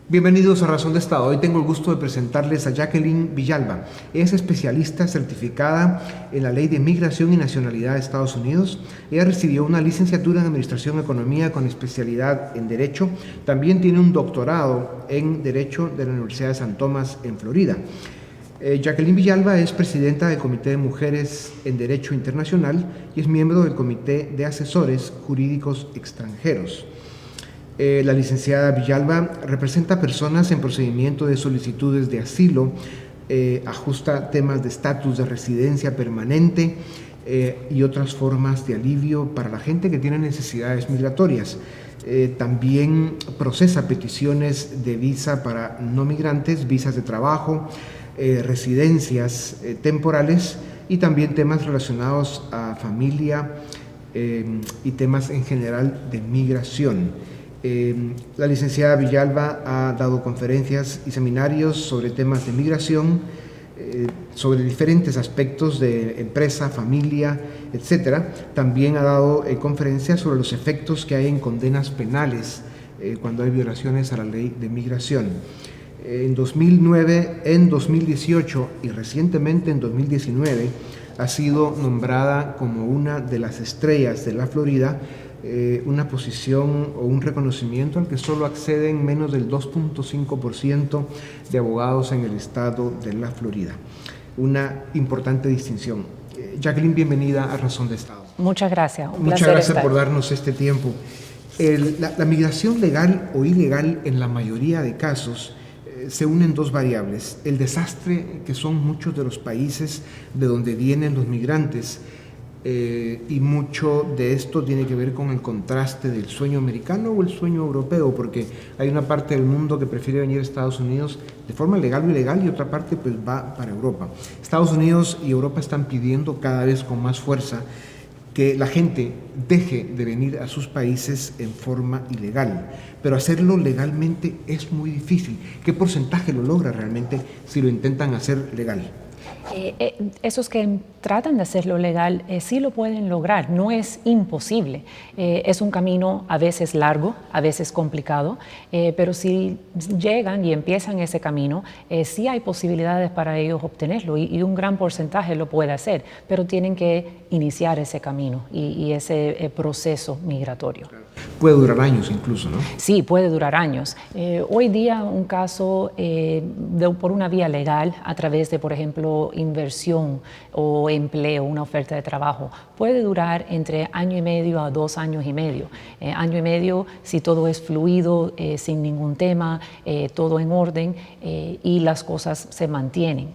Bienvenidos a Razón de Estado. Hoy tengo el gusto de presentarles a Jacqueline Villalba. Es especialista certificada en la Ley de Migración y Nacionalidad de Estados Unidos. Ella recibió una licenciatura en Administración y Economía con especialidad en Derecho. También tiene un doctorado en Derecho de la Universidad de San Tomás en Florida. Jacqueline Villalba es presidenta del Comité de Mujeres en Derecho Internacional y es miembro del Comité de Asesores Jurídicos Extranjeros. La licenciada Villalba representa personas en procedimiento de solicitudes de asilo, ajusta temas de estatus de residencia permanente y otras formas de alivio para la gente que tiene necesidades migratorias. También procesa peticiones de visa para no migrantes, visas de trabajo, residencias temporales y también temas relacionados a familia y temas en general de migración. La licenciada Villalba ha dado conferencias y seminarios sobre temas de migración, sobre diferentes aspectos de empresa, familia, etc. También ha dado conferencias sobre los efectos que hay en condenas penales cuando hay violaciones a la ley de migración. En 2009, en 2018 y recientemente en 2019 ha sido nombrada como una de las estrellas de la Florida, una posición o un reconocimiento al que solo acceden menos del 2.5% de abogados en el estado de la Florida. Una importante distinción. Jacqueline, bienvenida a Razón de Estado. Muchas gracias. Muchas gracias por darnos este tiempo. La migración legal o ilegal en la mayoría de casos se unen dos variables: el desastre que son muchos de los países de donde vienen los migrantes, y mucho de esto tiene que ver con el contraste del sueño americano o el sueño europeo, porque hay una parte del mundo que prefiere venir a Estados Unidos de forma legal o ilegal y otra parte pues va para Europa. Estados Unidos y Europa están pidiendo cada vez con más fuerza que la gente deje de venir a sus países en forma ilegal, pero hacerlo legalmente es muy difícil. ¿Qué porcentaje lo logra realmente si lo intentan hacer legal? Esos que tratan de hacerlo legal sí lo pueden lograr, no es imposible. Es un camino a veces largo, a veces complicado, pero si llegan y empiezan ese camino, sí hay posibilidades para ellos obtenerlo y un gran porcentaje lo puede hacer, pero tienen que iniciar ese camino y ese proceso migratorio. Puede durar años incluso, ¿no? Sí, puede durar años. Hoy día un caso por una vía legal, a través de, por ejemplo, inversión o empleo, una oferta de trabajo, puede durar entre año y medio a 2 años y medio. Año y medio si todo es fluido, sin ningún tema, todo en orden y las cosas se mantienen.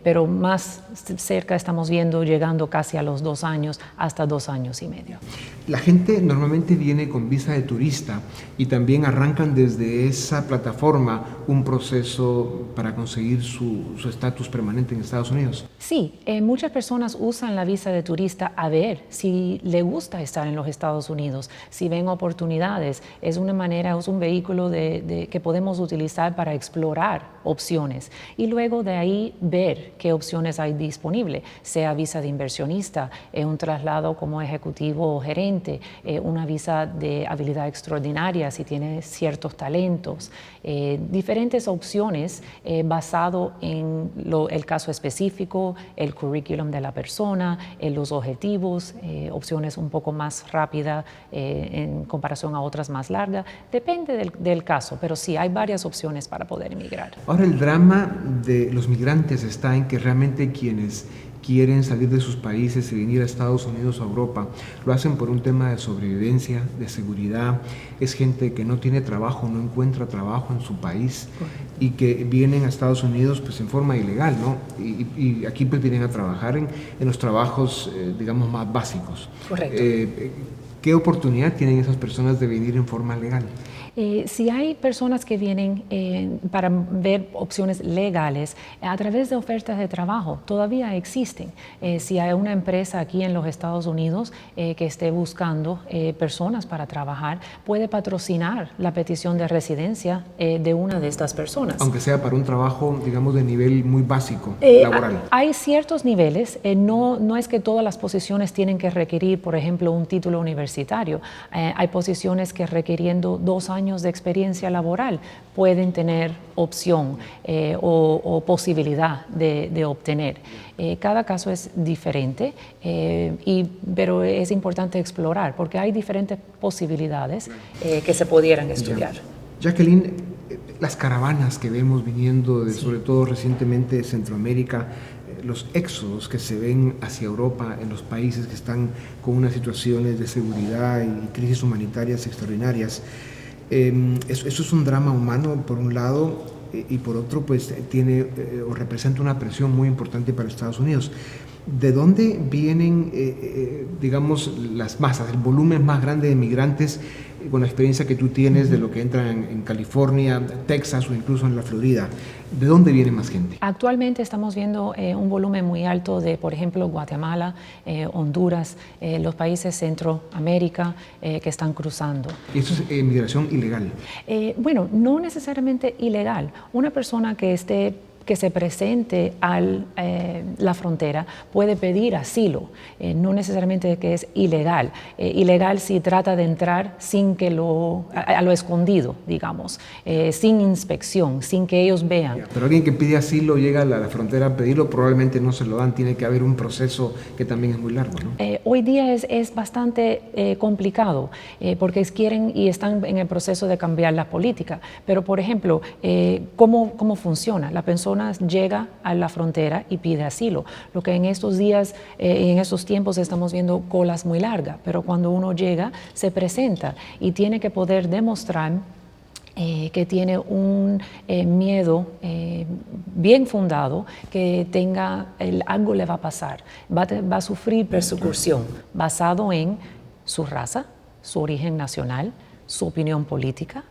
Pero más cerca estamos viendo llegando casi a los 2 años, hasta 2 años y medio. La gente normalmente viene con visa de turista y también arrancan desde esa plataforma un proceso para conseguir su estatus permanente en Estados Unidos. Sí, muchas personas usan la visa de turista a ver si le gusta estar en los Estados Unidos, si ven oportunidades. Es una manera, es un vehículo que podemos utilizar para explorar opciones y luego de ahí ver qué opciones hay disponibles, sea visa de inversionista, un traslado como ejecutivo o gerente, una visa de habilidad extraordinaria si tiene ciertos talentos, diferentes opciones basado en el caso específico, el currículum de la persona, los objetivos, opciones un poco más rápidas en comparación a otras más largas. Depende del caso, pero sí, hay varias opciones para poder emigrar. Ahora, el drama de los migrantes está en que realmente quienes quieren salir de sus países y venir a Estados Unidos o a Europa, lo hacen por un tema de sobrevivencia, de seguridad. Es gente que no tiene trabajo, no encuentra trabajo en su país y que vienen a Estados Unidos pues en forma ilegal, ¿no? Y aquí pues vienen a trabajar en los trabajos, digamos, más básicos. Correcto. ¿Qué oportunidad tienen esas personas de venir en forma legal? Si hay personas que vienen para ver opciones legales a través de ofertas de trabajo, todavía existen. Si hay una empresa aquí en los Estados Unidos que esté buscando personas para trabajar, puede patrocinar la petición de residencia de una de estas personas. Aunque sea para un trabajo, digamos, de nivel muy básico, laboral. Hay ciertos niveles, no es que todas las posiciones tienen que requerir, por ejemplo, un título universitario universitario. Hay posiciones que requiriendo 2 años de experiencia laboral pueden tener opción o posibilidad de obtener. Cada caso es diferente, pero es importante explorar porque hay diferentes posibilidades que se pudieran estudiar. Jacqueline, las caravanas que vemos viniendo, sobre todo recientemente de Centroamérica, los éxodos que se ven hacia Europa en los países que están con unas situaciones de seguridad y crisis humanitarias extraordinarias, eso es un drama humano por un lado y por otro pues tiene o representa una presión muy importante para Estados Unidos. ¿De dónde vienen, digamos, las masas, el volumen más grande de migrantes con la experiencia que tú tienes de lo que entra en California, Texas o incluso en la Florida? ¿De dónde viene más gente? Actualmente estamos viendo un volumen muy alto de, por ejemplo, Guatemala, Honduras, los países Centroamérica que están cruzando. ¿Y eso es migración ilegal? Bueno, no necesariamente ilegal. Una persona que se presente a la frontera puede pedir asilo, no necesariamente que es ilegal. Ilegal si trata de entrar sin que a lo escondido, digamos, sin inspección, sin que ellos vean. Pero alguien que pide asilo llega a la frontera a pedirlo, probablemente no se lo dan, tiene que haber un proceso que también es muy largo, ¿no? Hoy día es bastante complicado porque quieren y están en el proceso de cambiar la política. Pero, por ejemplo, ¿cómo funciona? La persona llega a la frontera y pide asilo. Lo que en estos días, en estos tiempos estamos viendo colas muy largas, pero cuando uno llega se presenta y tiene que poder demostrar que tiene un miedo bien fundado, que algo le va a pasar, va a sufrir persecución basado en su raza, su origen nacional, su opinión política,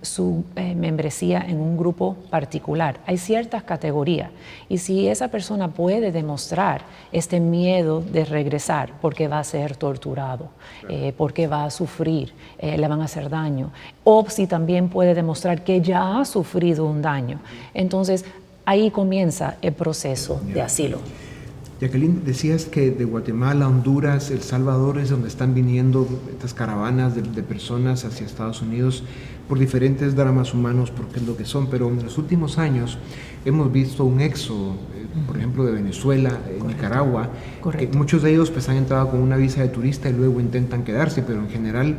su membresía en un grupo particular. Hay ciertas categorías y si esa persona puede demostrar este miedo de regresar porque va a ser torturado, porque va a sufrir, le van a hacer daño, o si también puede demostrar que ya ha sufrido un daño, entonces ahí comienza el proceso de asilo. Jacqueline, decías que de Guatemala, Honduras, El Salvador es donde están viniendo estas caravanas de personas hacia Estados Unidos por diferentes dramas humanos, porque es lo que son, pero en los últimos años hemos visto un éxodo, por ejemplo, de Venezuela, Nicaragua, que muchos de ellos pues han entrado con una visa de turista y luego intentan quedarse, pero en general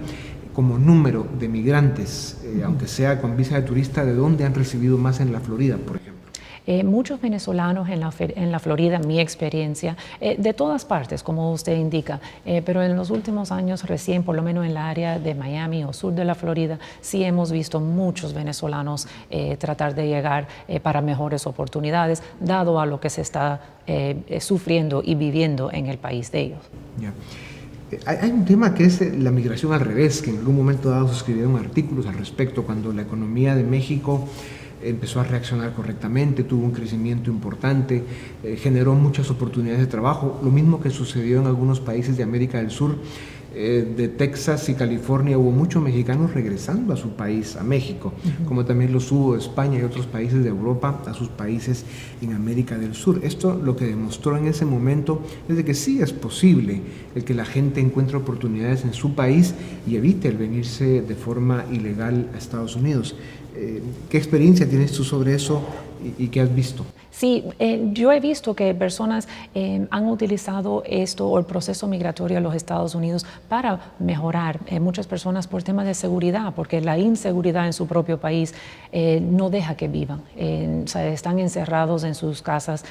como número de migrantes, aunque sea con visa de turista, ¿de dónde han recibido más en la Florida, por ejemplo? Muchos venezolanos en la Florida, mi experiencia, de todas partes, como usted indica, pero en los últimos años recién, por lo menos en la área de Miami o sur de la Florida, sí hemos visto muchos venezolanos tratar de llegar para mejores oportunidades, dado a lo que se está sufriendo y viviendo en el país de ellos. Yeah. Hay un tema que es la migración al revés, que en algún momento dado se escribieron artículos al respecto, cuando la economía de México empezó a reaccionar correctamente, tuvo un crecimiento importante, generó muchas oportunidades de trabajo, lo mismo que sucedió en algunos países de América del Sur, de Texas y California, hubo muchos mexicanos regresando a su país, a México, como también los hubo de España y otros países de Europa a sus países en América del Sur. Esto lo que demostró en ese momento es de que sí es posible el que la gente encuentre oportunidades en su país y evite el venirse de forma ilegal a Estados Unidos. ¿Qué experiencia tienes tú sobre eso y qué has visto? Sí, yo he visto que personas han utilizado esto o el proceso migratorio a los Estados Unidos para mejorar. Muchas personas por temas de seguridad, porque la inseguridad en su propio país no deja que vivan. O sea, están encerrados en sus casas.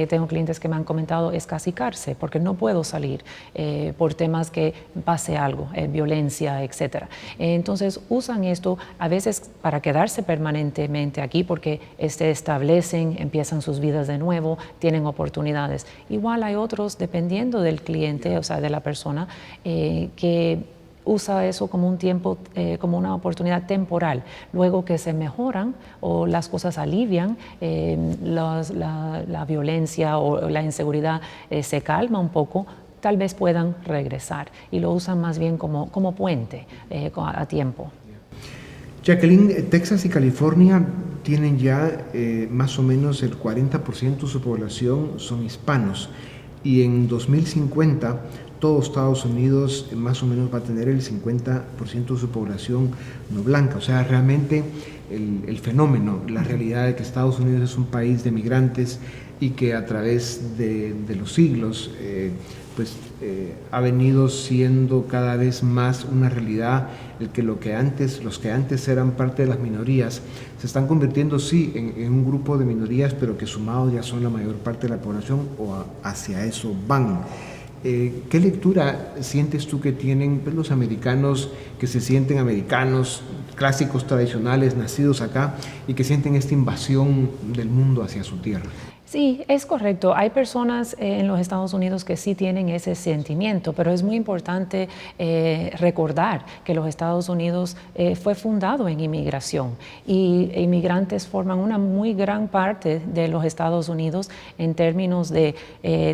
Tengo clientes que me han comentado, es casi cárcel, porque no puedo salir por temas que pase algo, violencia, etc. Entonces usan esto a veces para quedarse permanentemente aquí, porque establecen, empiezan sus vidas de nuevo, tienen oportunidades. Igual hay otros, dependiendo del cliente, o sea, de la persona, que usa eso como un tiempo, como una oportunidad temporal. Luego que se mejoran o las cosas alivian, la violencia o la inseguridad se calma un poco, tal vez puedan regresar y lo usan más bien como puente a tiempo. Jacqueline, Texas y California tienen ya más o menos el 40% de su población son hispanos y en 2050 todo Estados Unidos más o menos va a tener el 50% de su población no blanca. O sea, realmente el fenómeno, la realidad de que Estados Unidos es un país de migrantes y que a través de los siglos ha venido siendo cada vez más una realidad, el que los que antes eran parte de las minorías se están convirtiendo sí en un grupo de minorías, pero que sumados ya son la mayor parte de la población o hacia eso van. ¿Qué lectura sientes tú que tienen los americanos que se sienten americanos, clásicos tradicionales, nacidos acá y que sienten esta invasión del mundo hacia su tierra? Sí, es correcto. Hay personas en los Estados Unidos que sí tienen ese sentimiento, pero es muy importante recordar que los Estados Unidos fue fundado en inmigración y inmigrantes forman una muy gran parte de los Estados Unidos en términos de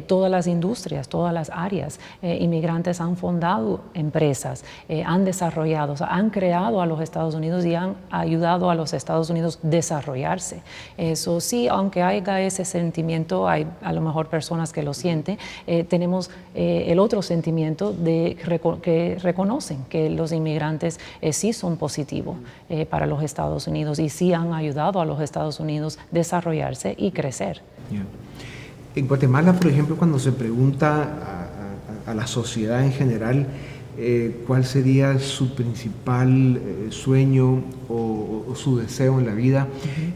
todas las industrias, todas las áreas. Inmigrantes han fundado empresas, han desarrollado, o sea, han creado a los Estados Unidos y han ayudado a los Estados Unidos a desarrollarse. Eso sí, aunque haya ese sentimiento, hay a lo mejor personas que lo sienten, tenemos el otro sentimiento de que reconocen que los inmigrantes sí son positivos para los Estados Unidos y sí han ayudado a los Estados Unidos a desarrollarse y crecer. Yeah. En Guatemala, por ejemplo, cuando se pregunta a la sociedad en general cuál sería su principal sueño o su deseo en la vida,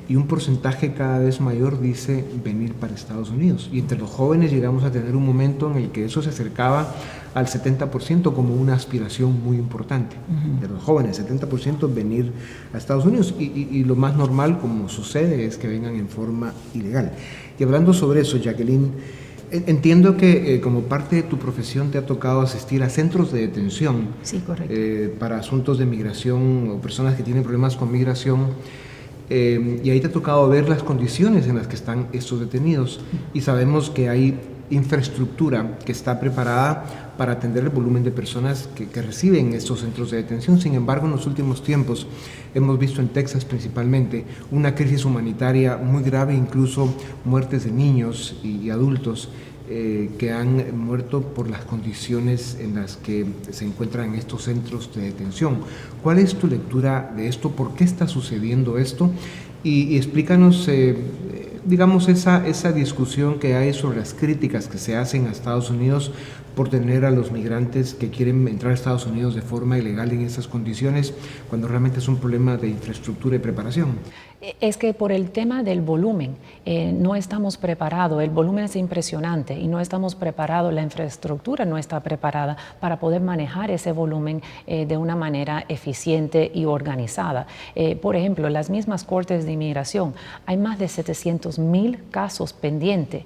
y un porcentaje cada vez mayor dice venir para Estados Unidos. Y entre los jóvenes llegamos a tener un momento en el que eso se acercaba al 70% como una aspiración muy importante. De los jóvenes, 70% venir a Estados Unidos. Y lo más normal, como sucede, es que vengan en forma ilegal. Y hablando sobre eso, Jacqueline, entiendo que como parte de tu profesión te ha tocado asistir a centros de detención. Sí, correcto. Para asuntos de migración o personas que tienen problemas con migración. Y ahí te ha tocado ver las condiciones en las que están estos detenidos. Y sabemos que hay infraestructura que está preparada para atender el volumen de personas que reciben estos centros de detención. Sin embargo, en los últimos tiempos hemos visto en Texas principalmente una crisis humanitaria muy grave, incluso muertes de niños y adultos que han muerto por las condiciones en las que se encuentran estos centros de detención. ¿Cuál es tu lectura de esto? ¿Por qué está sucediendo esto? Y explícanos, digamos, esa discusión que hay sobre las críticas que se hacen a Estados Unidos por tener a los migrantes que quieren entrar a Estados Unidos de forma ilegal en esas condiciones, cuando realmente es un problema de infraestructura y preparación. Es que por el tema del volumen no estamos preparados, el volumen es impresionante y no estamos preparados, la infraestructura no está preparada para poder manejar ese volumen de una manera eficiente y organizada. Por ejemplo, en las mismas cortes de inmigración hay más de 700,000 casos pendientes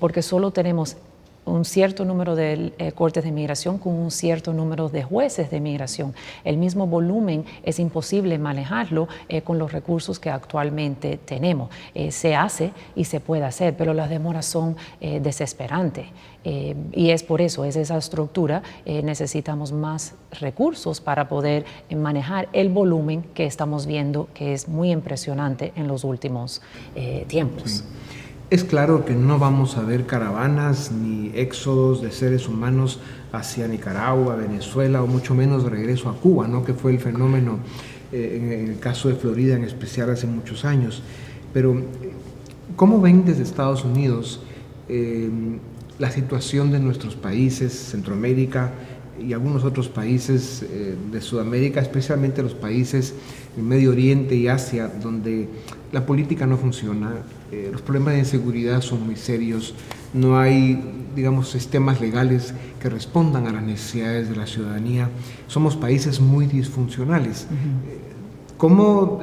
porque solo tenemos un cierto número de cortes de inmigración con un cierto número de jueces de inmigración. El mismo volumen es imposible manejarlo con los recursos que actualmente tenemos. Se hace y se puede hacer, pero las demoras son desesperantes. Y es por eso, es esa estructura, necesitamos más recursos para poder manejar el volumen que estamos viendo, que es muy impresionante en los últimos tiempos. Sí. Es claro que no vamos a ver caravanas ni éxodos de seres humanos hacia Nicaragua, Venezuela o mucho menos de regreso a Cuba, ¿no? Que fue el fenómeno en el caso de Florida en especial hace muchos años. Pero ¿cómo ven desde Estados Unidos la situación de nuestros países, Centroamérica y algunos otros países de Sudamérica, especialmente los países en Medio Oriente y Asia, donde la política no funciona, los problemas de inseguridad son muy serios, no hay, digamos, sistemas legales que respondan a las necesidades de la ciudadanía, somos países muy disfuncionales. ¿Cómo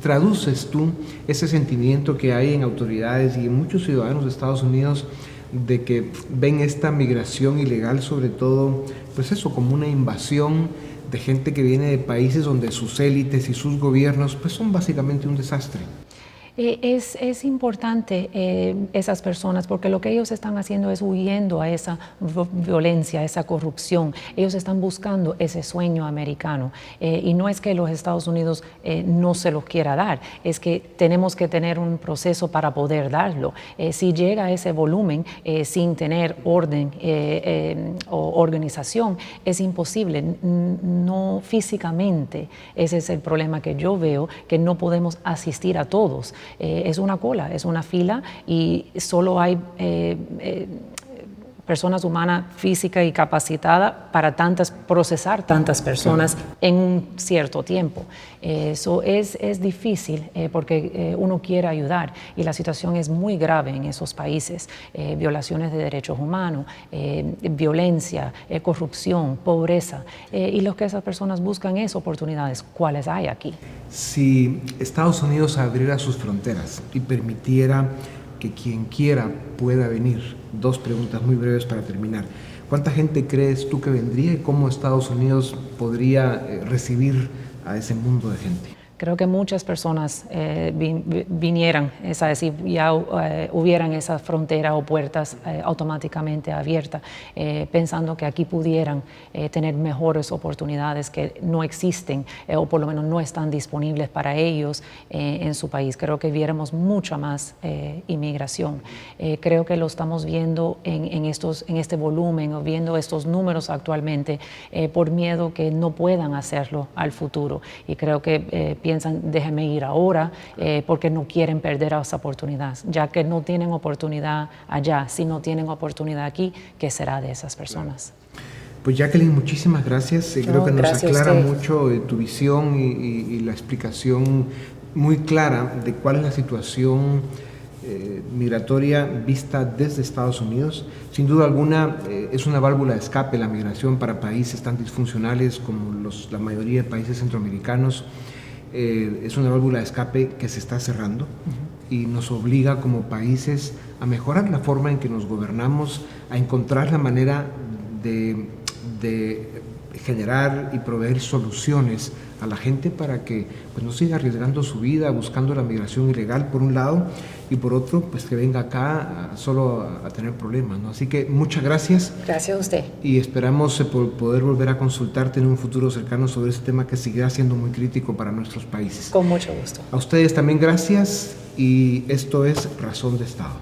traduces tú ese sentimiento que hay en autoridades y en muchos ciudadanos de Estados Unidos de que ven esta migración ilegal, sobre todo, pues eso, como una invasión de gente que viene de países donde sus élites y sus gobiernos pues son básicamente un desastre? Es importante esas personas, porque lo que ellos están haciendo es huyendo a esa violencia, a esa corrupción. Ellos están buscando ese sueño americano. Y no es que los Estados Unidos no se los quiera dar, es que tenemos que tener un proceso para poder darlo. Si llega a ese volumen sin tener orden o organización, es imposible. No físicamente, ese es el problema que yo veo, que no podemos asistir a todos. Es una cola, es una fila y solo hay personas humanas física y capacitada para procesar tantas personas en un cierto tiempo. Eso es difícil porque uno quiere ayudar y la situación es muy grave en esos países. Violaciones de derechos humanos, violencia, corrupción, pobreza. Y lo que esas personas buscan es oportunidades. ¿Cuáles hay aquí? Si Estados Unidos abriera sus fronteras y permitiera que quien quiera pueda venir, dos preguntas muy breves para terminar. ¿Cuánta gente crees tú que vendría y cómo Estados Unidos podría recibir a ese mundo de gente? Creo que muchas personas vinieran, es decir, ya hubieran esa frontera o puertas automáticamente abiertas, pensando que aquí pudieran tener mejores oportunidades que no existen o por lo menos no están disponibles para ellos en su país. Creo que viéramos mucha más inmigración. Creo que lo estamos viendo en este volumen o viendo estos números actualmente por miedo que no puedan hacerlo al futuro. Y creo que piensan, déjenme ir ahora, porque no quieren perder esa oportunidad, ya que no tienen oportunidad allá. Si no tienen oportunidad aquí, ¿qué será de esas personas? Pues Jacqueline, muchísimas gracias. Creo que nos aclara mucho tu visión y la explicación muy clara de cuál es la situación migratoria vista desde Estados Unidos. Sin duda alguna es una válvula de escape la migración para países tan disfuncionales como la mayoría de países centroamericanos. Es una válvula de escape que se está cerrando y nos obliga como países a mejorar la forma en que nos gobernamos, a encontrar la manera de generar y proveer soluciones a la gente para que pues, no siga arriesgando su vida buscando la migración ilegal por un lado y por otro pues que venga acá solo a tener problemas, ¿no? Así que muchas gracias. Gracias a usted. Y esperamos poder volver a consultarte en un futuro cercano sobre este tema que seguirá siendo muy crítico para nuestros países. Con mucho gusto. A ustedes también gracias y esto es Razón de Estado.